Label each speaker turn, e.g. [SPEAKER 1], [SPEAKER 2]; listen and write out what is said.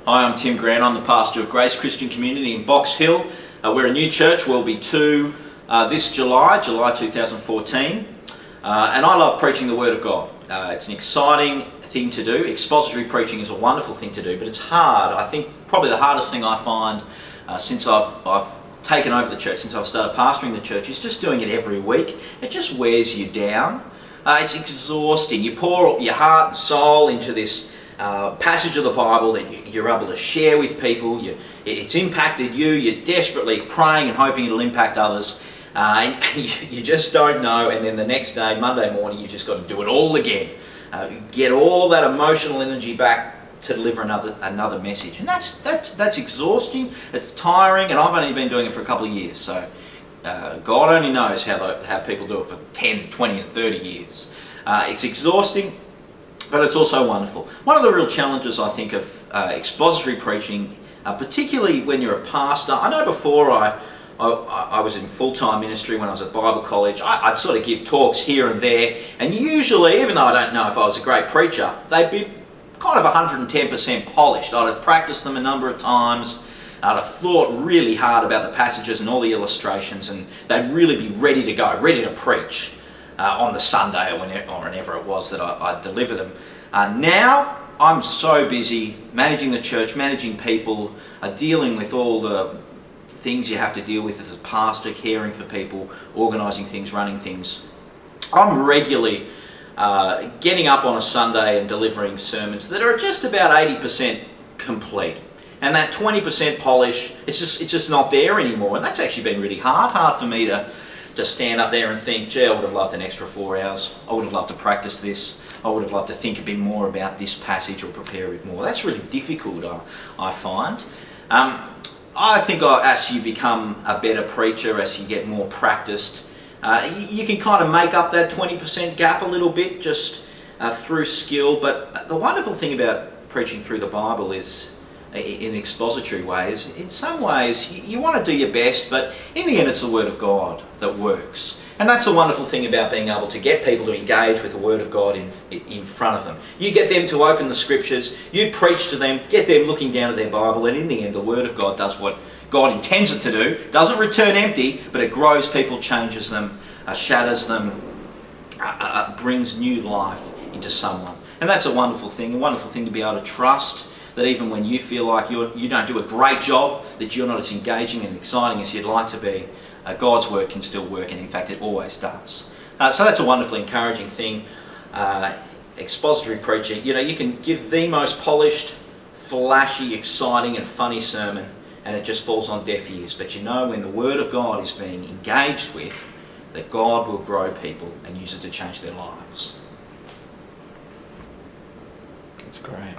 [SPEAKER 1] Hi, I'm Tim Grant. I'm the pastor of Grace Christian Community in Box Hill. We're a new church. We'll be two this July 2014. And I love preaching the Word of God. It's an exciting thing to do. Expository preaching is a wonderful thing to do, but it's hard. I think probably the hardest thing I find since I've taken over the church, since I've started pastoring the church, is just doing it every week. It just wears you down. It's exhausting. You pour your heart and soul into this passage of the Bible that you're able to share with people. It's impacted you. You're desperately praying and hoping it'll impact others. And you just don't know. And then the next day, Monday morning, you've just got to do it all again. Get all that emotional energy back to deliver another message. And that's exhausting. It's tiring. And I've only been doing it for a couple of years. So God only knows how people do it for 10, 20 and 30 years. It's exhausting, but it's also wonderful. One of the real challenges, I think, of expository preaching, particularly when you're a pastor, I know before I was in full-time ministry when I was at Bible college, I'd sort of give talks here and there, and usually, even though I don't know if I was a great preacher, they'd be kind of 110% polished. I'd have practiced them a number of times. I'd have thought really hard about the passages and all the illustrations, and they'd really be ready to go, ready to preach on the Sunday or whenever it was that I'd deliver them. Now, I'm so busy managing the church, managing people, dealing with all the things you have to deal with as a pastor, caring for people, organising things, running things. I'm regularly getting up on a Sunday and delivering sermons that are just about 80% complete. And that 20% polish, it's just not there anymore. And that's actually been really hard for me to stand up there and think, gee, I would have loved an extra 4 hours. I would have loved to practice this. I would have loved to think a bit more about this passage or prepare a bit more. That's really difficult, I find. I think as you become a better preacher, as you get more practiced, you can kind of make up that 20% gap a little bit just through skill. But the wonderful thing about preaching through the Bible is, in expository ways, in some ways you want to do your best, but in the end it's the Word of God that works. And that's the wonderful thing about being able to get people to engage with the Word of God in front of them. You get them to open the Scriptures, you preach to them, get them looking down at their Bible, and in the end the Word of God does what God intends it to do. Doesn't return empty, but it grows people, changes them, shatters them, brings new life into someone. And that's a wonderful thing to be able to trust that even when you feel like you don't do a great job, that you're not as engaging and exciting as you'd like to be, God's word can still work, and in fact it always does. So that's a wonderfully encouraging thing. Expository preaching, you can give the most polished, flashy, exciting and funny sermon and it just falls on deaf ears. But when the Word of God is being engaged with, that God will grow people and use it to change their lives.
[SPEAKER 2] That's great.